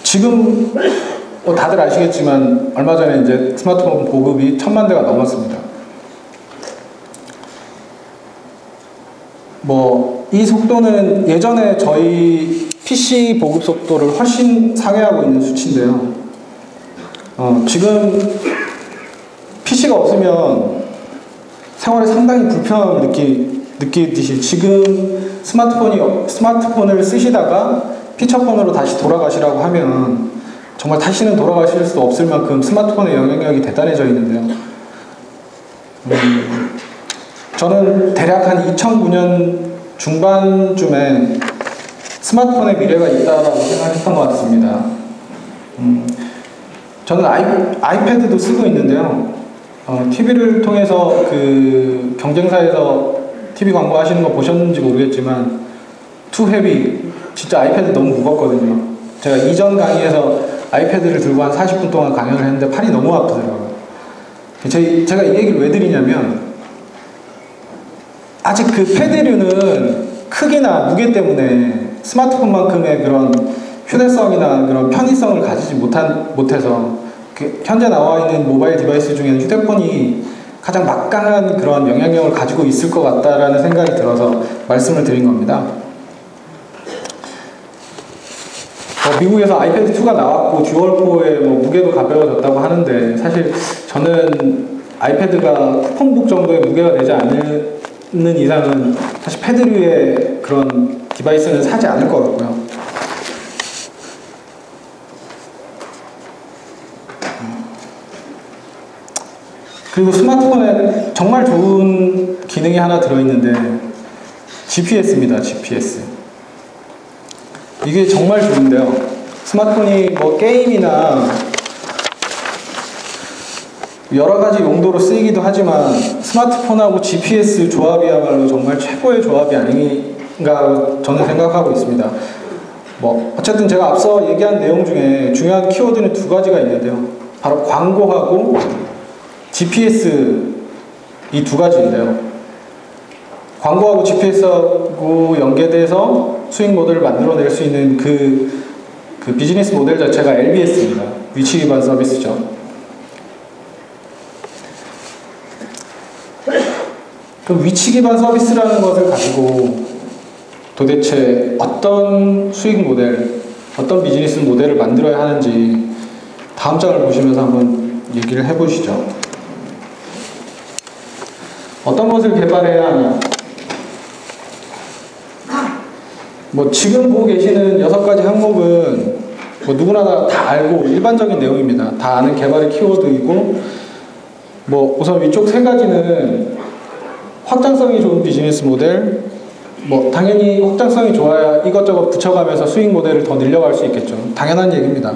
지금 다들 아시겠지만 얼마 전에 이제 스마트폰 보급이 1000만 대가 넘었습니다. 이 속도는 예전에 저희 PC 보급 속도를 훨씬 상회하고 있는 수치인데요. 지금 PC가 없으면 생활에 상당히 불편함을 느끼듯이 지금 스마트폰을 쓰시다가 피처폰으로 다시 돌아가시라고 하면 정말 다시는 돌아가실 수 없을 만큼 스마트폰의 영향력이 대단해져 있는데요. 저는 대략 한 2009년 중반쯤에 스마트폰의 미래가 있다라고 생각했던 것 같습니다. 저는 아이패드도 쓰고 있는데요. TV를 통해서 그 경쟁사에서 TV 광고 하시는 거 보셨는지 모르겠지만 투 헤비, 진짜 아이패드 너무 무겁거든요. 제가 이전 강의에서 아이패드를 들고 한 40분 동안 강연을 했는데 팔이 너무 아프더라고요. 제가 이 얘기를 왜 드리냐면 아직 그 패드류는 크기나 무게 때문에 스마트폰만큼의 그런 휴대성이나 그런 편의성을 가지지 못해서 현재 나와 있는 모바일 디바이스 중에는 휴대폰이 가장 막강한 그런 영향력을 가지고 있을 것 같다라는 생각이 들어서 말씀을 드린 겁니다. 미국에서 아이패드2가 나왔고 듀얼4의 무게도 가벼워졌다고 하는데 사실 저는 아이패드가 쿠폰북 정도의 무게가 되지 않는 이상은 사실 패드류의 그런 디바이스는 사지 않을 것 같고요. 그리고 스마트폰에 정말 좋은 기능이 하나 들어있는데 GPS입니다. GPS. 이게 정말 좋은데요. 스마트폰이 게임이나 여러 가지 용도로 쓰이기도 하지만 스마트폰하고 GPS 조합이야말로 정말 최고의 조합이 아닌가 저는 생각하고 있습니다. 어쨌든 제가 앞서 얘기한 내용 중에 중요한 키워드는 두 가지가 있는데요. 바로 광고하고 GPS 이 두 가지인데요. 광고하고 GPS하고 연계돼서 수익 모델을 만들어낼 수 있는 그 비즈니스 모델 자체가 LBS입니다. 위치 기반 서비스죠. 그 위치 기반 서비스라는 것을 가지고 도대체 어떤 수익 모델, 어떤 비즈니스 모델을 만들어야 하는지 다음 장을 보시면서 한번 얘기를 해보시죠. 어떤 것을 개발해야 하나? 지금 보고 계시는 6가지 항목은 누구나 다 알고 일반적인 내용입니다. 다 아는 개발의 키워드이고 우선 위쪽 3가지는 확장성이 좋은 비즈니스 모델, 당연히 확장성이 좋아야 이것저것 붙여가면서 수익 모델을 더 늘려갈 수 있겠죠. 당연한 얘기입니다.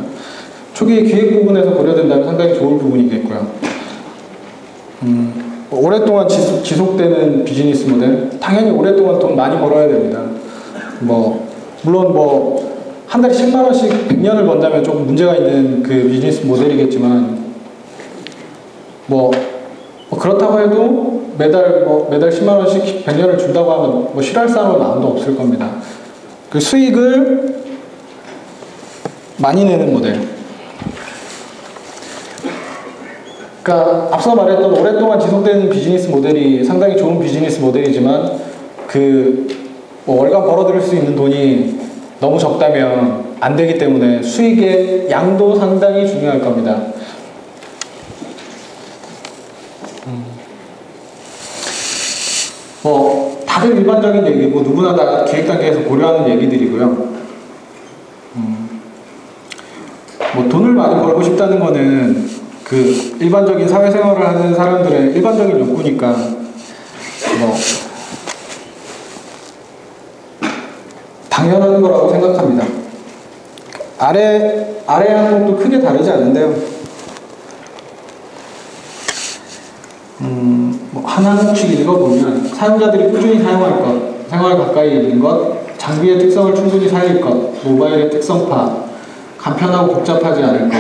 초기 기획 부분에서 고려된다면 상당히 좋은 부분이겠고요. 오랫동안 지속되는 비즈니스 모델, 당연히 오랫동안 돈 많이 벌어야 됩니다. 물론 한 달에 10만원씩 100년을 번다면 조금 문제가 있는 그 비즈니스 모델이겠지만 그렇다고 해도 매달 10만원씩 100년을 준다고 하면 싫어할 사람은 마음도 없을 겁니다. 그 수익을 많이 내는 모델. 그러니까 앞서 말했던 오랫동안 지속되는 비즈니스 모델이 상당히 좋은 비즈니스 모델이지만 월간 벌어들일 수 있는 돈이 너무 적다면 안 되기 때문에 수익의 양도 상당히 중요할 겁니다. 다들 일반적인 얘기고 누구나 다 기획 단계에서 고려하는 얘기들이고요. 돈을 많이 벌고 싶다는 거는 그 일반적인 사회생활을 하는 사람들의 일반적인 욕구니까 당연한 거라고 생각합니다. 아래 항목도 크게 다르지 않은데요. 한 항목씩 읽어보면 사용자들이 꾸준히 사용할 것, 생활 가까이 있는 것, 장비의 특성을 충분히 살릴 것, 모바일의 특성파, 간편하고 복잡하지 않을 것,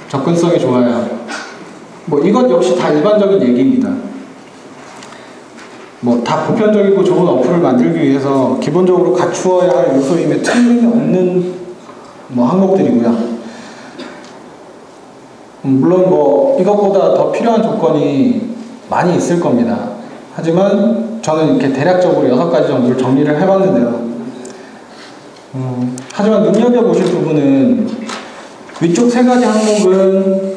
접근성이 좋아야. 이것 역시 다 일반적인 얘기입니다. 다 보편적이고 좋은 어플을 만들기 위해서 기본적으로 갖추어야 할 요소임에 틀림없는 항목들이고요. 물론 뭐 이것보다 더 필요한 조건이 많이 있을 겁니다. 하지만 저는 이렇게 대략적으로 6가지 정도를 정리를 해봤는데요. 하지만 눈여겨보실 부분은 위쪽 3가지 항목은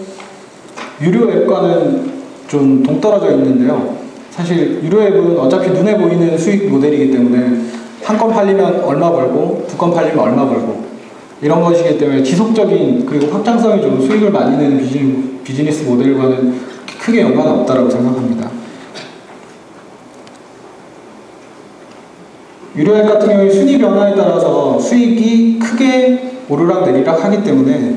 유료 앱과는 좀 동떨어져 있는데요. 사실 유료 앱은 어차피 눈에 보이는 수익 모델이기 때문에 한 건 팔리면 얼마 벌고 2건 팔리면 얼마 벌고 이런 것이기 때문에 지속적인 그리고 확장성이 좀 수익을 많이 내는 비즈니스 모델과는 크게 연관은 없다고 생각합니다. 유료 앱 같은 경우에 순위 변화에 따라서 수익이 크게 오르락 내리락 하기 때문에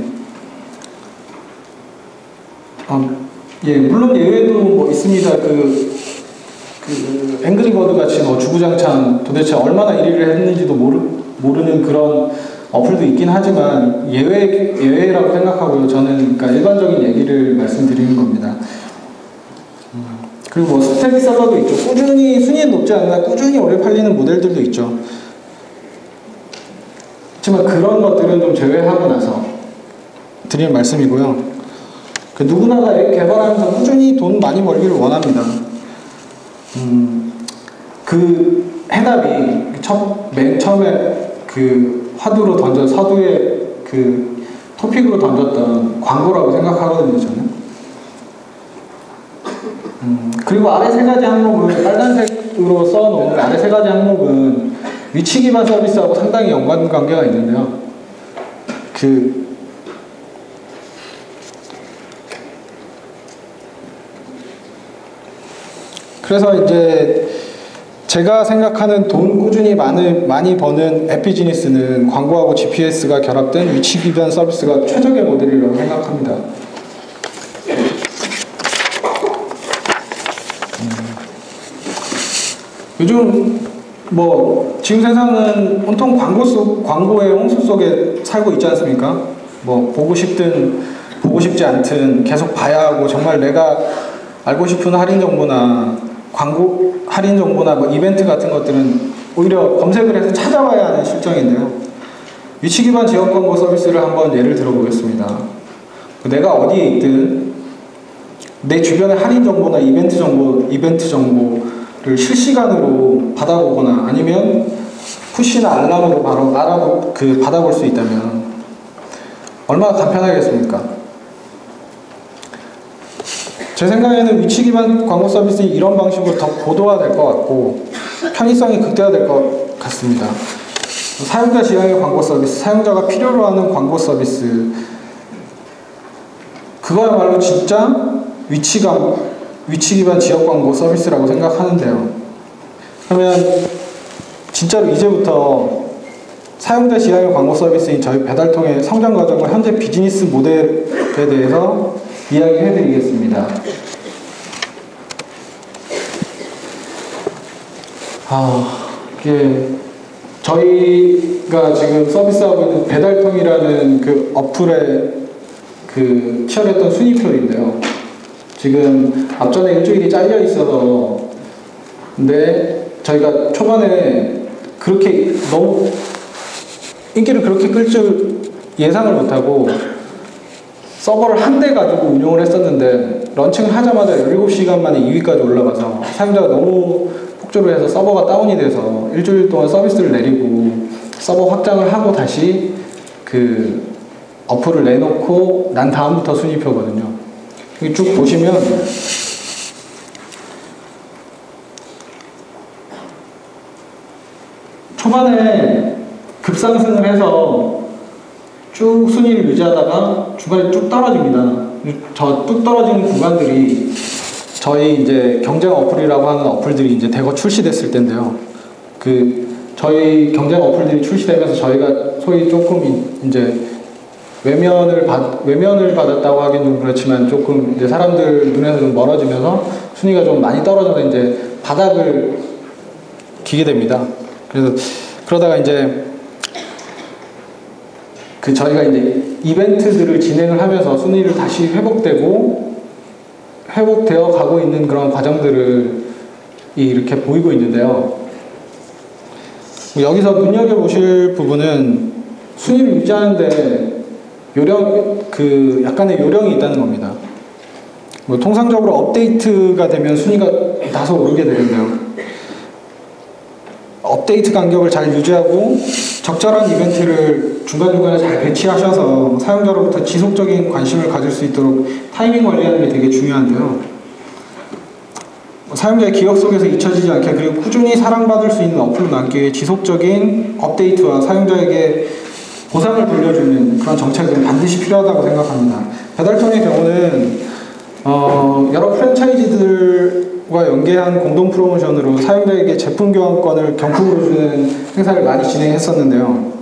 물론 예외도 뭐 있습니다. 앵그리버드 같이 뭐 주구장창 도대체 얼마나 1위를 했는지도 모르는 그런 어플도 있긴 하지만 예외라고 생각하고요. 저는 그러니까 일반적인 얘기를 말씀드리는 겁니다. 그리고 뭐 스테디셀러도 있죠. 꾸준히 순위는 높지 않으나 꾸준히 오래 팔리는 모델들도 있죠. 하지만 그런 것들은 좀 제외하고 나서 드리는 말씀이고요. 누구나가 앱 개발하면서 꾸준히 돈 많이 벌기를 원합니다. 그 해답이 맨 처음에 그 서두에 그 토픽으로 던졌던 광고라고 생각하거든요, 저는. 그리고 아래 3가지 항목은 빨간색으로 써놓은 아래 3가지 항목은 위치 기반 서비스하고 상당히 연관관계가 있는데요. 그래서 이제 제가 생각하는 돈 꾸준히 많이 버는 앱 비즈니스는 광고하고 GPS가 결합된 위치 기반 서비스가 최적의 모델이라고 생각합니다. 요즘 뭐 지금 세상은 온통 광고의 홍수 속에 살고 있지 않습니까? 뭐 보고 싶든 보고 싶지 않든 계속 봐야 하고 정말 내가 알고 싶은 할인 정보나 뭐 이벤트 같은 것들은 오히려 검색을 해서 찾아봐야 하는 실정인데요. 위치 기반 지역 광고 서비스를 한번 예를 들어보겠습니다. 내가 어디에 있든 내 주변의 할인 정보나 이벤트 정보를 실시간으로 받아보거나 아니면 푸시나 알람으로 바로 받아볼 수 있다면 얼마나 간편하겠습니까? 제 생각에는 위치 기반 광고 서비스는 이런 방식으로 더 고도화될 것 같고 편의성이 극대화될 것 같습니다. 사용자 지향의 광고 서비스, 사용자가 필요로 하는 광고 서비스, 그거야말로 진짜 위치 기반 지역 광고 서비스라고 생각하는데요. 그러면 진짜로 이제부터 사용자 지향의 광고 서비스인 저희 배달통의 성장 과정과 현재 비즈니스 모델에 대해서 이야기해 드리겠습니다. 이게 저희가 지금 서비스하고 있는 배달통이라는 그 어플의 그 치열했던 순위표인데요. 지금 앞전에 일주일이 잘려 있어서 근데 저희가 초반에 그렇게 너무 인기를 그렇게 끌 줄 예상을 못하고 서버를 한 대 가지고 운영을 했었는데 런칭을 하자마자 17시간 만에 2위까지 올라가서 사용자가 너무 폭주를 해서 서버가 다운이 돼서 일주일 동안 서비스를 내리고 서버 확장을 하고 다시 그 어플을 내놓고 난 다음부터 순위표거든요. 여기 쭉 보시면 초반에 급상승을 해서 쭉 순위를 유지하다가 중간에 쭉 떨어집니다. 저 뚝 떨어지는 구간들이 저희 이제 경쟁 어플이라고 하는 어플들이 이제 대거 출시됐을 텐데요. 저희 경쟁 어플들이 출시되면서 저희가 소위 조금 이제 외면을 받았다고 하긴 좀 그렇지만 조금 이제 사람들 눈에서 좀 멀어지면서 순위가 좀 많이 떨어져서 이제 바닥을 기게 됩니다. 그래서 그러다가 이제 저희가 이제 이벤트들을 진행을 하면서 순위를 다시 회복되어 가고 있는 그런 과정들을 이렇게 보이고 있는데요. 여기서 눈여겨보실 부분은 순위를 유지하는데 약간의 요령이 있다는 겁니다. 뭐 통상적으로 업데이트가 되면 순위가 다소 오르게 되는데요. 업데이트 간격을 잘 유지하고 적절한 이벤트를 중간중간에 잘 배치하셔서 사용자로부터 지속적인 관심을 가질 수 있도록 타이밍 관리하는 게 되게 중요한데요. 사용자의 기억 속에서 잊혀지지 않게 그리고 꾸준히 사랑받을 수 있는 어플로 남기 위해 지속적인 업데이트와 사용자에게 보상을 돌려주는 그런 정책은 반드시 필요하다고 생각합니다. 배달통의 경우는 여러 프랜차이즈들과 연계한 공동 프로모션으로 사용자에게 제품 교환권을 경품으로 주는 행사를 많이 진행했었는데요.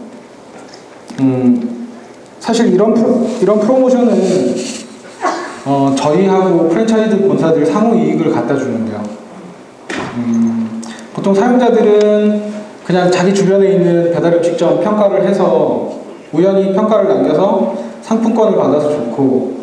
사실 이런 프로모션은 저희하고 프랜차이즈 본사들 상호 이익을 갖다 주는데요. 보통 사용자들은 그냥 자기 주변에 있는 배달 음식점 평가를 해서 우연히 평가를 남겨서 상품권을 받아서 좋고,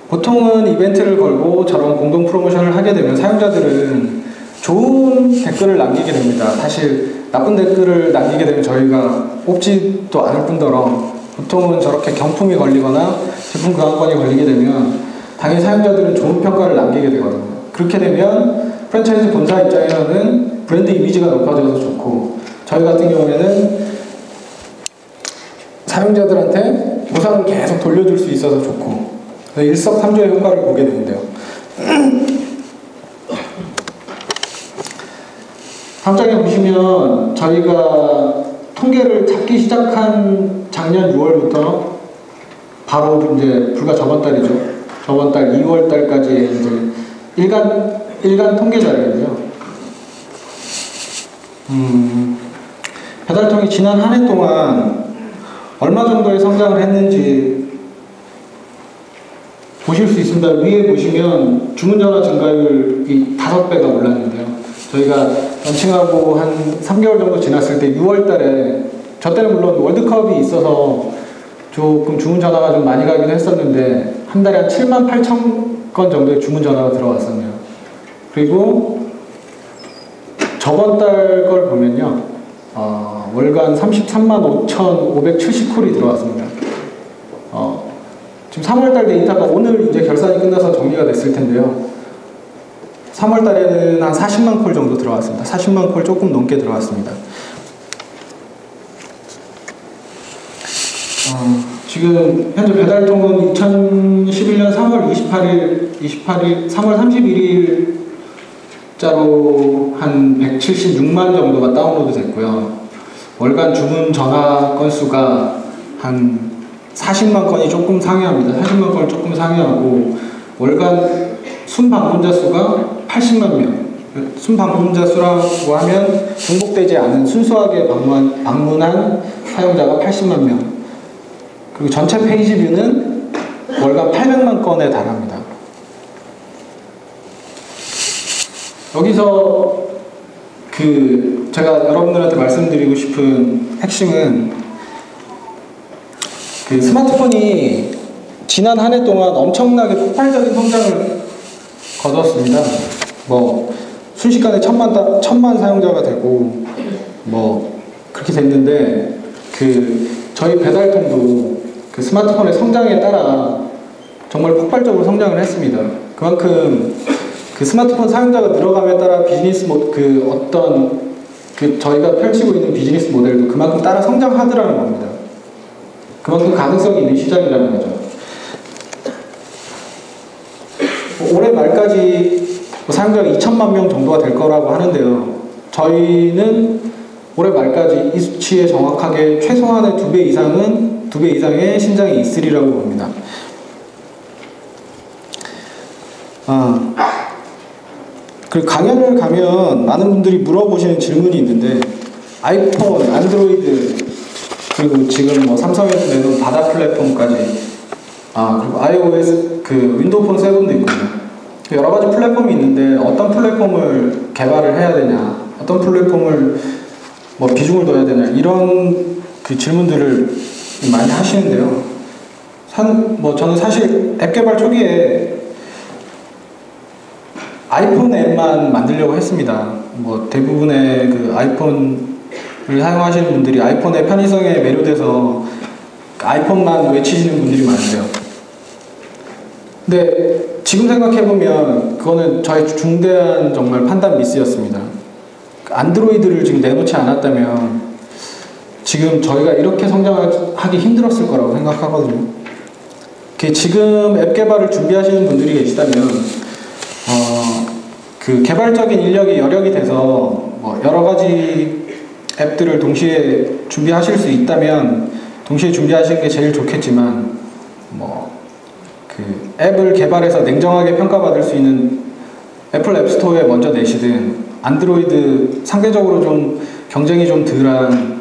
보통은 이벤트를 걸고 저런 공동 프로모션을 하게 되면 사용자들은 좋은 댓글을 남기게 됩니다. 사실 나쁜 댓글을 남기게 되면 저희가 뽑지도 않을 뿐더러 보통은 저렇게 경품이 걸리거나 제품 교환권이 걸리게 되면 당연히 사용자들은 좋은 평가를 남기게 되거든요. 그렇게 되면 프랜차이즈 본사 입장에서는 브랜드 이미지가 높아져서 좋고, 저희 같은 경우에는 사용자들한테 보상을 계속 돌려줄 수 있어서 좋고, 일석삼조의 효과를 보게 되는데요. 다음 장에 보시면 저희가 통계를 잡기 시작한 작년 6월부터 바로 이제 불과 저번 달이죠. 저번 달 2월 달까지 이제 일간 통계 자료인데요. 배달통이 지난 한 해 동안 얼마 정도의 성장을 했는지 보실 수 있습니다. 위에 보시면 주문 전화 증가율이 5배가 올랐는데요. 저희가 런칭하고 한 3개월 정도 지났을 때 6월 달에, 저 때는 물론 월드컵이 있어서 조금 주문 전화가 좀 많이 가긴 했었는데 한 달에 한 7만 8천 건 정도의 주문 전화가 들어왔었네요. 그리고 저번 달 걸 보면요, 월간 33만 5,570콜이 들어왔습니다. 지금 3월달 데이터가 오늘 이제 결산이 끝나서 정리가 됐을 텐데요. 3월달에는 한 40만 콜 정도 들어왔습니다. 40만 콜 조금 넘게 들어왔습니다. 지금 현재 배달통은 2011년 3월 3월 31일자로 한 176만 정도가 다운로드 됐고요. 월간 주문 전화 건수가 한 40만 건이 조금 상회합니다. 40만 건을 조금 상회하고, 월간 순방문자 수가 80만 명. 순방문자 수라고 하면 중복되지 않은 순수하게 방문한 사용자가 80만 명. 그리고 전체 페이지 뷰는 월간 800만 건에 달합니다. 여기서 제가 여러분들한테 말씀드리고 싶은 핵심은, 스마트폰이 지난 한 해 동안 엄청나게 폭발적인 성장을 거뒀습니다. 순식간에 천만 사용자가 되고, 그렇게 됐는데, 저희 배달통도 스마트폰의 성장에 따라 정말 폭발적으로 성장을 했습니다. 그만큼 스마트폰 사용자가 늘어감에 따라 저희가 펼치고 있는 비즈니스 모델도 그만큼 따라 성장하더라는 겁니다. 그만큼 가능성이 있는 시장이라는 거죠. 올해 말까지 사용자가 2천만 명 정도가 될 거라고 하는데요. 저희는 올해 말까지 이 수치에 정확하게 최소한의 2배 이상의 신장이 있으리라고 봅니다. 그리고 강연을 가면 많은 분들이 물어보시는 질문이 있는데, 아이폰, 안드로이드, 그리고 지금 삼성에서 내놓은 바다 플랫폼까지, 그리고 iOS, 윈도우 폰 7도 있거든요. 여러 가지 플랫폼이 있는데 어떤 플랫폼을 개발을 해야 되냐, 어떤 플랫폼을 비중을 둬야 되냐, 이런 질문들을 많이 하시는데요. 저는 사실 앱 개발 초기에 아이폰 앱만 만들려고 했습니다. 대부분의 아이폰을 사용하시는 분들이 아이폰의 편의성에 매료돼서 아이폰만 외치시는 분들이 많으세요. 근데 지금 생각해보면 그거는 저의 중대한 정말 판단 미스였습니다. 안드로이드를 지금 내놓지 않았다면 지금 저희가 이렇게 성장하기 힘들었을 거라고 생각하거든요. 지금 앱 개발을 준비하시는 분들이 계시다면 그 개발적인 인력이 여력이 돼서 뭐 여러 가지 앱들을 동시에 준비하실 수 있다면 동시에 준비하시는 게 제일 좋겠지만 뭐 그 앱을 개발해서 냉정하게 평가받을 수 있는 애플 앱스토어에 먼저 내시든 안드로이드 상대적으로 좀 경쟁이 좀 덜한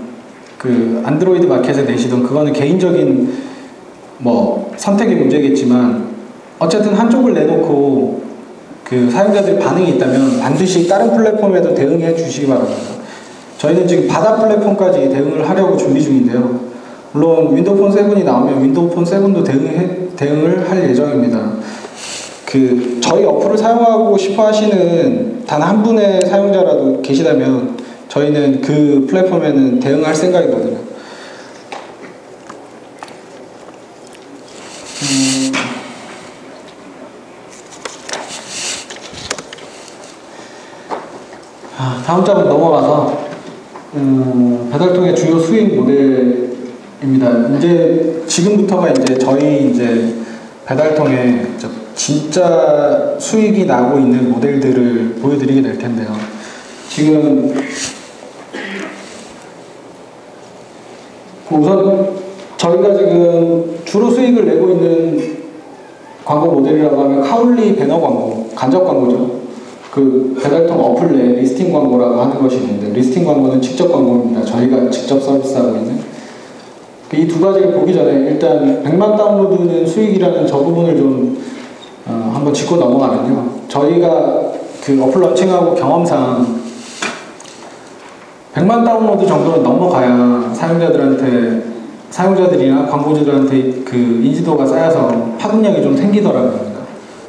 그 안드로이드 마켓에 내시든 그거는 개인적인 뭐 선택의 문제겠지만 어쨌든 한쪽을 내놓고 그 사용자들의 반응이 있다면 반드시 다른 플랫폼에도 대응해 주시기 바랍니다. 저희는 지금 바다 플랫폼까지 대응을 하려고 준비 중인데요. 물론 윈도우폰 7이 나오면 윈도우폰 7도 대응을 할 예정입니다. 그 저희 어플을 사용하고 싶어 하시는 단 한 분의 사용자라도 계시다면 저희는 그 플랫폼에는 대응할 생각이거든요. 다음 장으로 넘어가서 배달통의 주요 수익 모델입니다. 이제 지금부터가 이제 저희 이제 배달통의 진짜 수익이 나고 있는 모델들을 보여드리게 될 텐데요. 지금 우선 저희가 지금 주로 수익을 내고 있는 광고 모델이라고 하면 카울리 배너 광고, 간접 광고죠. 그 배달통 어플 내 리스팅 광고라고 하는 것이 있는데 리스팅 광고는 직접 광고입니다. 저희가 직접 서비스하고 있는 이 두 가지를 보기 전에 일단 100만 다운로드는 수익이라는 저 부분을 좀 한번 짚고 넘어가면요. 저희가 그 어플 런칭하고 경험상 100만 다운로드 정도는 넘어가야 사용자들이나 광고주들한테 그 인지도가 쌓여서 파급력이 좀 생기더라고요.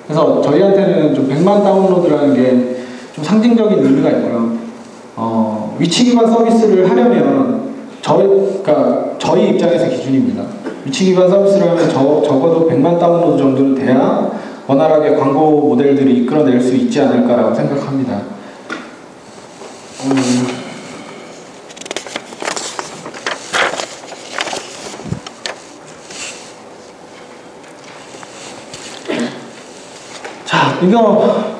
그래서 저희한테는 좀 100만 다운로드라는 게 좀 상징적인 의미가 있고요. 위치 기반 서비스를 하려면 저희 입장에서 기준입니다. 위치 기반 서비스를 하면 적어도 100만 다운로드 정도는 돼야 원활하게 광고 모델들이 이끌어낼 수 있지 않을까라고 생각합니다. 자, 이거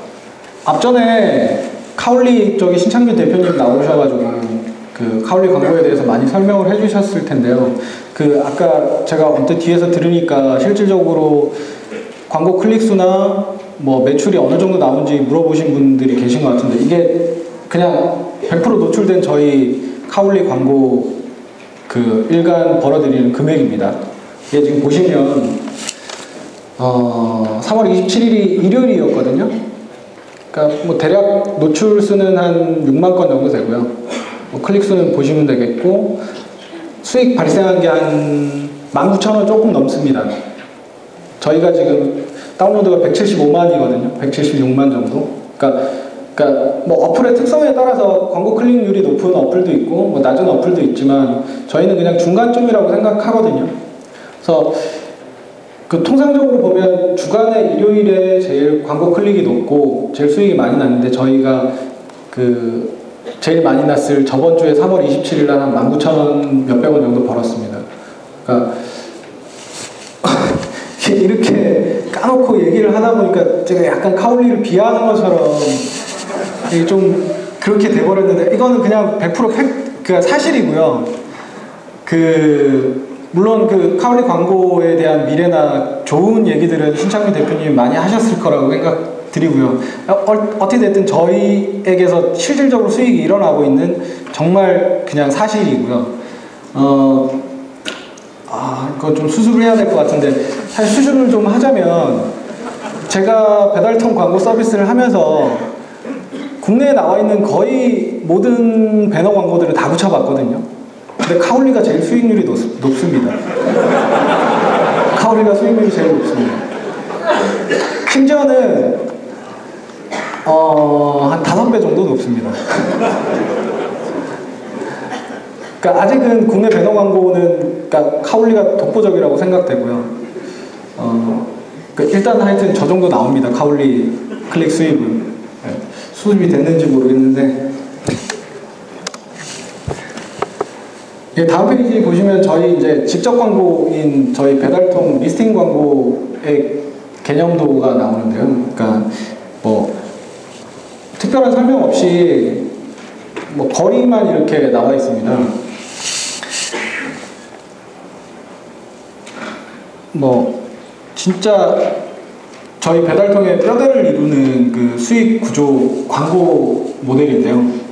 앞전에 카울리 쪽에 신창규 대표님 나오셔가지고 그 카울리 광고에 대해서 많이 설명을 해주셨을 텐데요. 그 아까 제가 언뜻 뒤에서 들으니까 실질적으로 광고 클릭수나 뭐 매출이 어느 정도 나오는지 물어보신 분들이 계신 것 같은데 이게 그냥 100% 노출된 저희 카울리 광고 그 일간 벌어들이는 금액입니다. 이게 지금 보시면 3월 27일이 일요일이었거든요. 그러니까 뭐 대략 노출 수는 한 6만 건 정도 되고요. 뭐 클릭 수는 보시면 되겠고 수익 발생한 게 한 19,000원 조금 넘습니다. 저희가 지금 다운로드가 175만이거든요. 176만 정도. 그러니까 뭐 어플의 특성에 따라서 광고 클릭률이 높은 어플도 있고 뭐 낮은 어플도 있지만 저희는 그냥 중간쯤이라고 생각하거든요. 그래서 그 통상적으로 보면 주간에 일요일에 제일 광고 클릭이 높고 제일 수익이 많이 났는데 저희가 그 제일 많이 났을 저번 주에 3월 27일 날 한 19,000원 몇백 원 정도 벌었습니다. 그러니까 이렇게 까놓고 얘기를 하다 보니까 제가 약간 카울리를 비하하는 것처럼 좀 그렇게 돼버렸는데 이거는 그냥 100% 사실이고요. 물론 그 카울리 광고에 대한 미래나 좋은 얘기들은 신창규 대표님이 많이 하셨을 거라고 생각드리고요. 어떻게 됐든 저희에게서 실질적으로 수익이 일어나고 있는 정말 그냥 사실이고요. 그거 좀 수습을 해야 될 것 같은데 사실 수습을 좀 하자면 제가 배달통 광고 서비스를 하면서 국내에 나와 있는 거의 모든 배너 광고들을 다 붙여봤거든요. 근데 카울리가 제일 수익률이 높습니다. 카울리가 수익률이 제일 높습니다. 심지어는 한 5배 정도 높습니다. 그러니까 아직은 국내 배너 광고는 그러니까 카올리가 독보적이라고 생각되고요. 일단 하여튼 저 정도 나옵니다. 카올리 클릭 수입은. 네, 수입이 됐는지 모르겠는데. 다음 페이지 보시면 저희 이제 직접 광고인 저희 배달통 리스팅 광고의 개념도가 나오는데요. 그러니까 뭐 특별한 설명 없이 뭐 거리만 이렇게 나와 있습니다. 뭐 진짜 저희 배달통의 뼈대를 이루는 그 수익 구조 광고 모델인데요.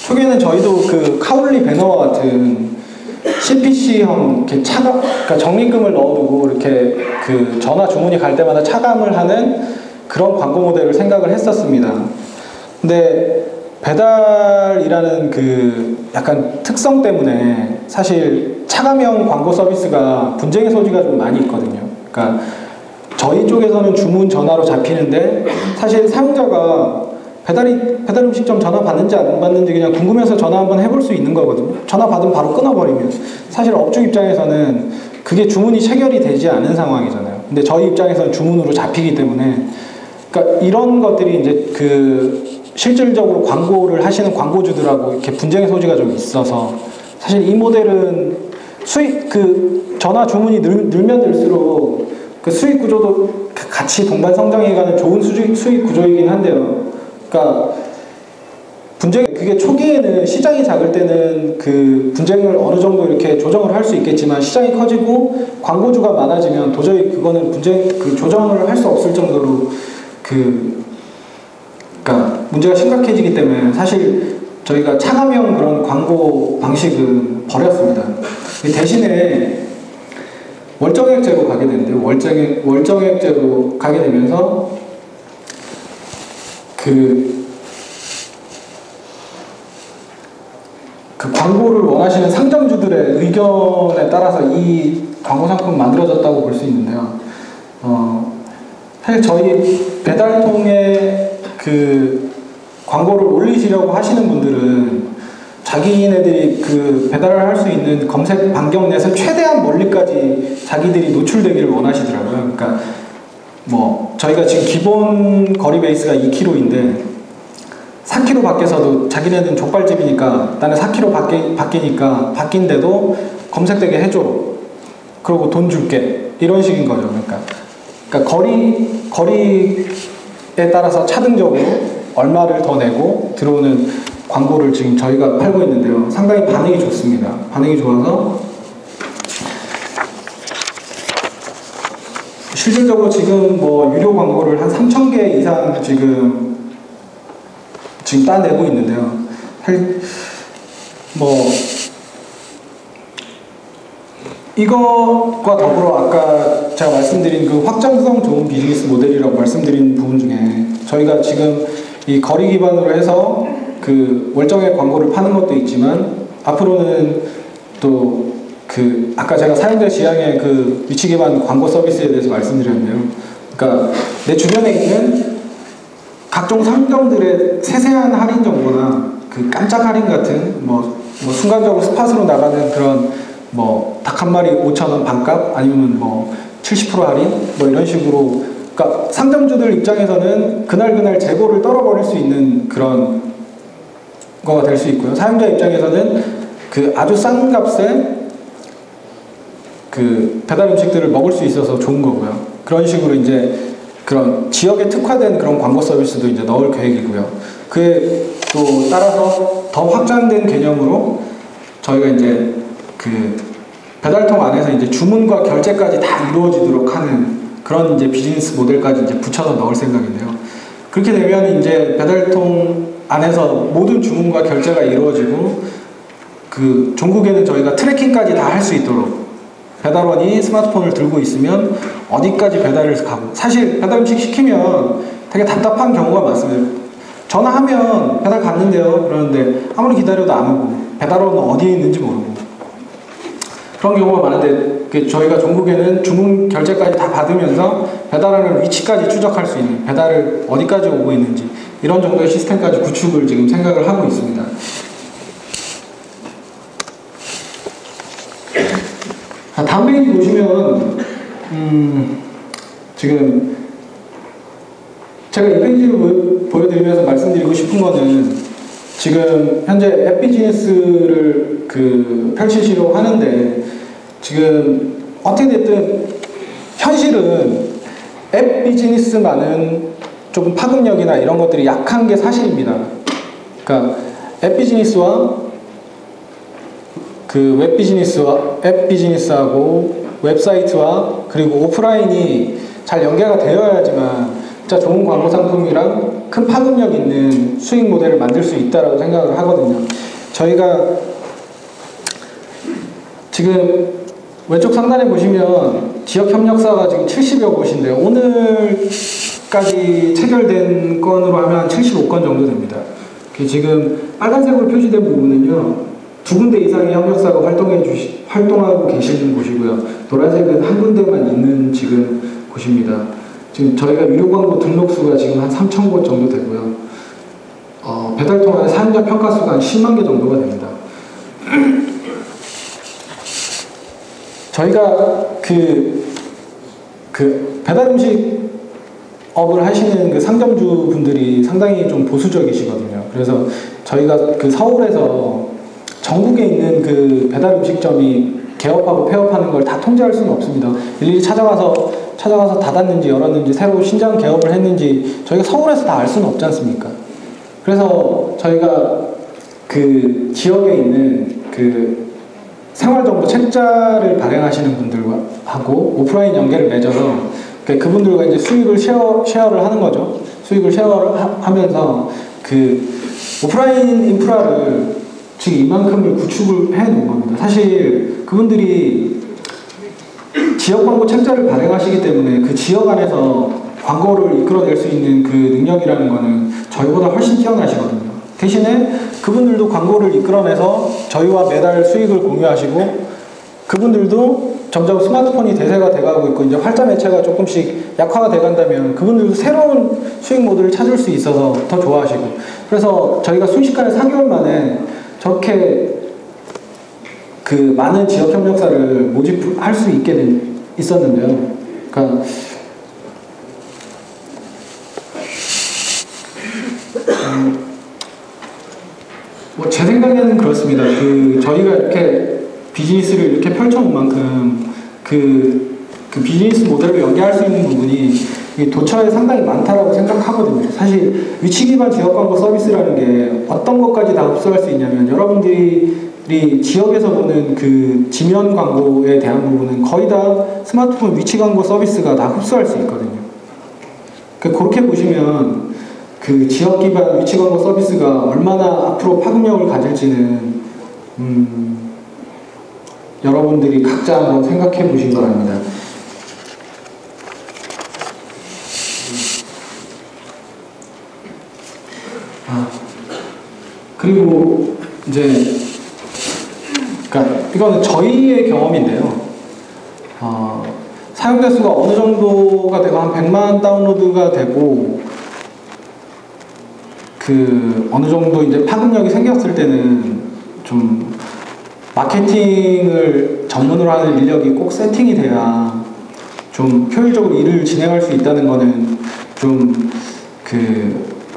초기에는 저희도 그 카올리 배너와 같은 CPC형 이렇게 그러니까 적립금을 넣어두고 이렇게 그 전화 주문이 갈 때마다 차감을 하는 그런 광고 모델을 생각을 했었습니다. 근데 배달이라는 그 약간 특성 때문에 사실 차감형 광고 서비스가 분쟁의 소지가 좀 많이 있거든요. 그러니까 저희 쪽에서는 주문 전화로 잡히는데 사실 사용자가 배달 음식점 전화 받는지 안 받는지 그냥 궁금해서 전화 한번 해볼 수 있는 거거든요. 전화 받으면 바로 끊어버리면 사실 업주 입장에서는 그게 주문이 체결이 되지 않은 상황이잖아요. 근데 저희 입장에서는 주문으로 잡히기 때문에 그러니까 이런 것들이 이제 그 실질적으로 광고를 하시는 광고주들하고 이렇게 분쟁의 소지가 좀 있어서 사실 이 모델은 수익 그 전화 주문이 늘면 늘수록 그 수익 구조도 같이 동반 성장해가는 좋은 수익 구조이긴 한데요. 그러니까 그게 초기에는 시장이 작을 때는 그 분쟁을 어느 정도 이렇게 조정을 할 수 있겠지만 시장이 커지고 광고주가 많아지면 도저히 그거는 그 조정을 할 수 없을 정도로 그러니까 문제가 심각해지기 때문에 사실 저희가 차감형 그런 광고 방식은 버렸습니다. 대신에 월정액제로 가게 되는데 월정액제로 가게 되면서 그 광고를 원하시는 상점주들의 의견에 따라서 이 광고 상품은 만들어졌다고 볼 수 있는데요. 사실 저희 배달통에 그 광고를 올리시려고 하시는 분들은 자기네들이 그 배달을 할 수 있는 검색 반경 내에서 최대한 멀리까지 자기들이 노출되기를 원하시더라고요. 그러니까 뭐 저희가 지금 기본 거리 베이스가 2km인데 4km 밖에서도 자기네들은 족발집이니까 나는 4km 바뀌니까 바뀐데도 검색되게 해줘. 그리고 돈 줄게. 이런 식인 거죠. 그러니까 거리에 따라서 차등적으로 얼마를 더 내고 들어오는 광고를 지금 저희가 팔고 있는데요. 상당히 반응이 좋습니다. 반응이 좋아서 실질적으로 지금 뭐 유료 광고를 한 3,000개 이상 지금 따내고 있는데요. 뭐 이것과 더불어 아까 제가 말씀드린 그 확장성 좋은 비즈니스 모델이라고 말씀드린 부분 중에 저희가 지금 이 거리 기반으로 해서 그 월정액 광고를 파는 것도 있지만 앞으로는 또 그 아까 제가 사용자 지향의 그 위치 기반 광고 서비스에 대해서 말씀드렸는데요. 그러니까 내 주변에 있는 각종 상점들의 세세한 할인 정보나 그 깜짝 할인 같은 뭐 순간적으로 스팟으로 나가는 그런 뭐 닭 한 마리 5,000원 반값 아니면 뭐 70% 할인 뭐 이런 식으로 그러니까 상점주들 입장에서는 그날 재고를 떨어버릴 수 있는 그런 거가 될 수 있고요. 사용자 입장에서는 그 아주 싼 값에 그 배달 음식들을 먹을 수 있어서 좋은 거고요. 그런 식으로 이제 그런 지역에 특화된 그런 광고 서비스도 이제 넣을 계획이고요. 그에 또 따라서 더 확장된 개념으로 저희가 이제 그 배달통 안에서 이제 주문과 결제까지 다 이루어지도록 하는 그런 이제 비즈니스 모델까지 이제 붙여서 넣을 생각인데요. 그렇게 되면 이제 배달통 안에서 모든 주문과 결제가 이루어지고 그 종국에는 저희가 트래킹까지 다 할 수 있도록 배달원이 스마트폰을 들고 있으면 어디까지 배달을 가고 사실 배달 음식 시키면 되게 답답한 경우가 많습니다. 전화하면 배달 갔는데요 그러는데 아무리 기다려도 안 오고 배달원은 어디에 있는지 모르고 그런 경우가 많은데 저희가 종국에는 주문 결제까지 다 받으면서 배달하는 위치까지 추적할 수 있는 배달을 어디까지 오고 있는지 이런 정도의 시스템까지 구축을 지금 생각을 하고 있습니다. 다음 페이지 보시면 지금 제가 이 페이지를 보여드리면서 말씀드리고 싶은 거는 지금 현재 앱 비즈니스를 펼치시려고 하는데 지금 어떻게 됐든 현실은 앱 비즈니스만은 조금 파급력이나 이런 것들이 약한 게 사실입니다. 그러니까 앱 비즈니스와 웹 비즈니스하고 웹사이트와 그리고 오프라인이 잘 연계가 되어야지만 진짜 좋은 광고 상품이랑 큰 파급력 있는 수익 모델을 만들 수 있다고 생각을 하거든요. 저희가 지금 왼쪽 상단에 보시면 지역협력사가 지금 70여 곳인데요. 오늘까지 체결된 건으로 하면 75건 정도 됩니다. 지금 빨간색으로 표시된 부분은요, 2군데 이상의 협력사가 활동하고 계시는 곳이고요. 노란색은 한 군데만 있는 지금 곳입니다. 지금 저희가 유료 광고 등록수가 지금 한 3,000곳 정도 되고요. 배달 통화의 사용자 평가수가 한 10만 개 정도가 됩니다. 저희가 배달 음식 업을 하시는 상점주 분들이 상당히 좀 보수적이시거든요. 그래서 저희가 서울에서 전국에 있는 배달 음식점이 개업하고 폐업하는 걸 다 통제할 수는 없습니다. 일일이 찾아가서 닫았는지 열었는지 새로 신장 개업을 했는지 저희가 서울에서 다 알 수는 없지 않습니까? 그래서 저희가 지역에 있는 생활정보 책자를 발행하시는 분들과 하고 오프라인 연계를 맺어서 그분들과 이제 수익을 쉐어를 하는 거죠. 수익을 쉐어를 하면서 오프라인 인프라를 지금 이만큼을 구축을 해 놓은 겁니다. 사실 그분들이 지역 광고 책자를 발행하시기 때문에 그 지역 안에서 광고를 이끌어낼 수 있는 능력이라는 거는 저희보다 훨씬 뛰어나시거든요. 대신에 그분들도 광고를 이끌어내서 저희와 매달 수익을 공유하시고 그분들도 점점 스마트폰이 대세가 돼가고 있고 이제 활자 매체가 조금씩 약화가 돼간다면 그분들도 새로운 수익 모델을 찾을 수 있어서 더 좋아하시고 그래서 저희가 순식간에 4개월 만에 저렇게 많은 지역 협력사를 모집할 수 있게 있었는데요. 그러니까 제 생각에는 그렇습니다. 저희가 이렇게 비즈니스를 이렇게 펼쳐놓은 만큼 비즈니스 모델을 연계할 수 있는 부분이 도처에 상당히 많다라고 생각하거든요. 사실 위치 기반 지역 광고 서비스라는 게 어떤 것까지 다 흡수할 수 있냐면 여러분들이 지역에서 보는 지면 광고에 대한 부분은 거의 다 스마트폰 위치 광고 서비스가 다 흡수할 수 있거든요. 그렇게 보시면 지역 기반 위치 광고 서비스가 얼마나 앞으로 파급력을 가질지는 여러분들이 각자 한번 생각해 보시기 바랍니다. 그리고 이제 이거는 저희의 경험인데요. 사용자 수가 어느 정도가 되고 한 100만 다운로드가 되고 어느 정도 이제 파급력이 생겼을 때는 좀 마케팅을 전문으로 하는 인력이 꼭 세팅이 돼야 좀 효율적으로 일을 진행할 수 있다는 거는 좀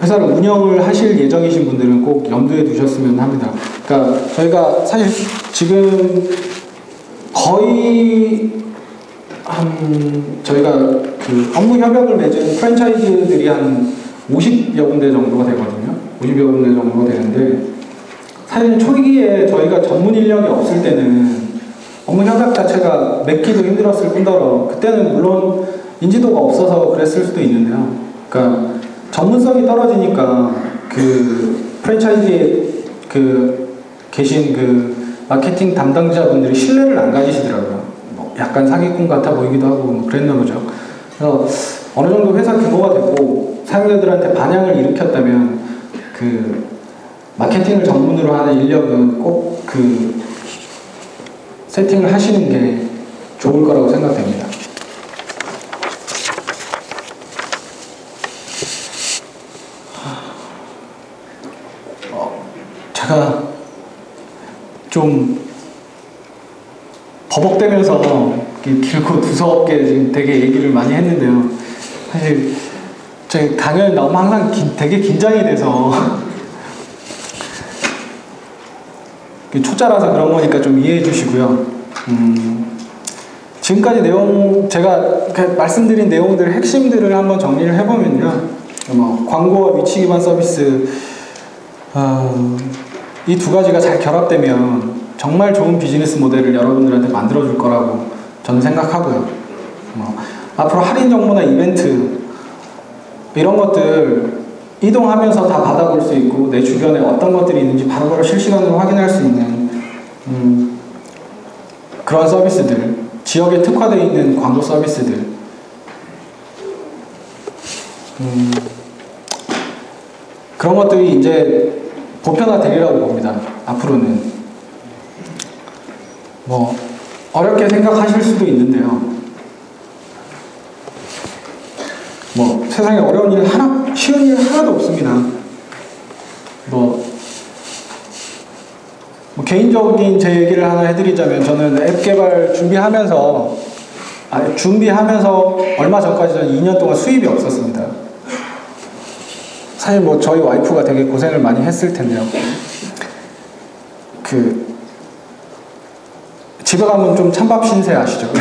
회사를 운영을 하실 예정이신 분들은 꼭 염두에 두셨으면 합니다. 그러니까 저희가 사실 지금 거의 저희가 업무 협약을 맺은 프랜차이즈들이 한 50여 군데 정도가 되거든요. 50여 군데 정도가 되는데 사실 초기에 저희가 전문 인력이 없을 때는 업무 협약 자체가 맺기도 힘들었을 뿐더러 그때는 물론 인지도가 없어서 그랬을 수도 있는데요. 그러니까 전문성이 떨어지니까 프랜차이즈에 계신 마케팅 담당자분들이 신뢰를 안 가지시더라고요. 약간 사기꾼 같아 보이기도 하고 그랬나 보죠. 그래서 어느 정도 회사 규모가 됐고 사용자들한테 반향을 일으켰다면 마케팅을 전문으로 하는 인력은 꼭 세팅을 하시는 게 좋을 거라고 생각됩니다. 제가 좀 버벅대면서 길고 두서없게 지금 되게 얘기를 많이 했는데요. 사실 저희 강연 나오면 항상 되게 긴장이 돼서 초짜라서 그런 거니까 좀 이해해 주시고요. 지금까지 내용, 제가 말씀드린 내용들 핵심들을 한번 정리를 해보면요. 광고와 위치 기반 서비스, 이 두 가지가 잘 결합되면 정말 좋은 비즈니스 모델을 여러분들한테 만들어줄 거라고 저는 생각하고요. 앞으로 할인 정보나 이벤트, 이런 것들 이동하면서 다 받아볼 수 있고 내 주변에 어떤 것들이 있는지 바로바로 실시간으로 확인할 수 있는 그런 서비스들, 지역에 특화되어 있는 광고 서비스들, 그런 것들이 이제 보편화되리라고 봅니다. 앞으로는 뭐 어렵게 생각하실 수도 있는데요. 뭐 세상에 어려운 일 쉬운 일 하나도 없습니다. 뭐 개인적인 제 얘기를 하나 해드리자면, 저는 앱 개발 준비하면서 얼마 전까지 저는 2년 동안 수입이 없었습니다. 사실 뭐 저희 와이프가 되게 고생을 많이 했을 텐데요. 집에 가면 좀 찬밥 신세 아시죠?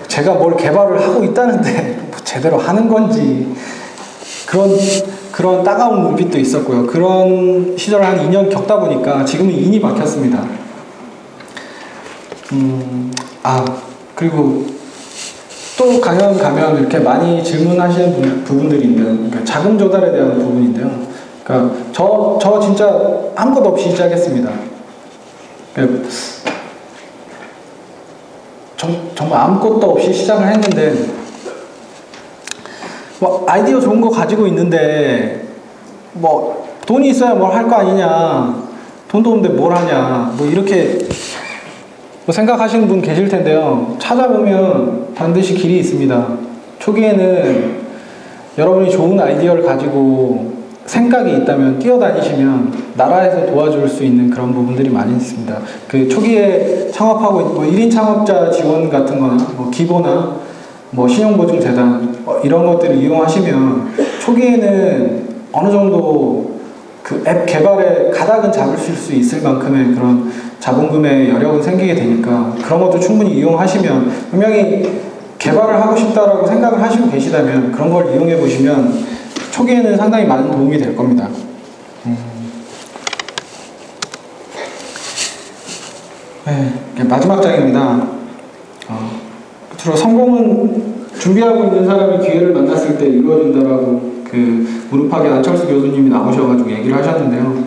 제가 뭘 개발을 하고 있다는데 뭐 제대로 하는 건지, 그런 따가운 눈빛도 있었고요. 그런 시절을 한 2년 겪다 보니까 지금은 인이 박혔습니다. 그리고 또 강연 가면 이렇게 많이 질문하시는 부분들이 있는데요. 그러니까 자금 조달에 대한 부분인데요. 그러니까 저 진짜 아무것도 없이 시작했습니다. 그러니까 정말 아무것도 없이 시작을 했는데, 뭐 아이디어 좋은 거 가지고 있는데 뭐 돈이 있어야 뭘 할 거 아니냐, 돈도 없는데 뭘 하냐, 뭐 이렇게 뭐 생각하시는 분 계실 텐데요. 찾아보면 반드시 길이 있습니다. 초기에는 여러분이 좋은 아이디어를 가지고 생각이 있다면 뛰어다니시면 나라에서 도와줄 수 있는 그런 부분들이 많이 있습니다. 초기에 창업하고 뭐 1인 창업자 지원 같은 거나 뭐 기보나 뭐 신용보증재단 이런 것들을 이용하시면 초기에는 어느 정도 앱 개발에 가닥은 잡으실 수 있을 만큼의 그런 자본금의 여력은 생기게 되니까, 그런 것도 충분히 이용하시면, 분명히 개발을 하고 싶다라고 생각을 하시고 계시다면 그런 걸 이용해 보시면 초기에는 상당히 많은 도움이 될 겁니다. 네, 마지막 장입니다. 끝으로 성공은 준비하고 있는 사람이 기회를 만났을 때 이루어진다라고 무릎팍에 안철수 교수님이 나오셔가지고 얘기를 하셨는데요.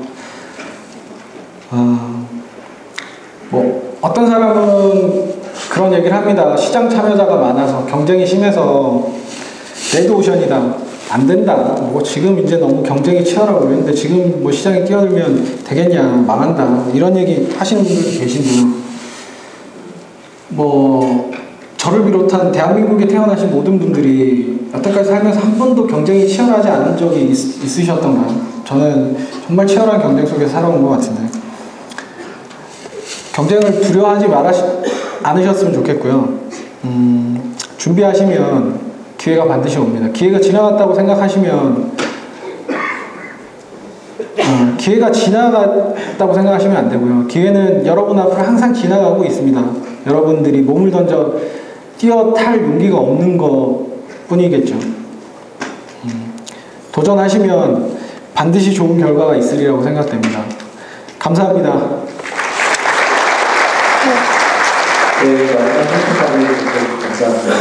뭐 어떤 사람은 그런 얘기를 합니다. 시장 참여자가 많아서 경쟁이 심해서 레드오션이다, 안 된다, 뭐 지금 이제 너무 경쟁이 치열하고 그랬는데 지금 뭐 시장에 뛰어들면 되겠냐, 망한다, 이런 얘기 하시는 분들도 계신데요. 뭐 저를 비롯한 대한민국에 태어나신 모든 분들이 여태까지 살면서 한 번도 경쟁이 치열하지 않은 적이 있으셨던가요? 저는 정말 치열한 경쟁 속에서 살아온 것 같은데, 경쟁을 두려워하지 않으셨으면 좋겠고요. 준비하시면 기회가 반드시 옵니다. 기회가 지나갔다고 생각하시면 안 되고요. 기회는 여러분 앞으로 항상 지나가고 있습니다. 여러분들이 몸을 던져 뛰어탈 용기가 없는 것 뿐이겠죠. 도전하시면 반드시 좋은 결과가 있으리라고 생각됩니다. 감사합니다. 네, 감사합니다.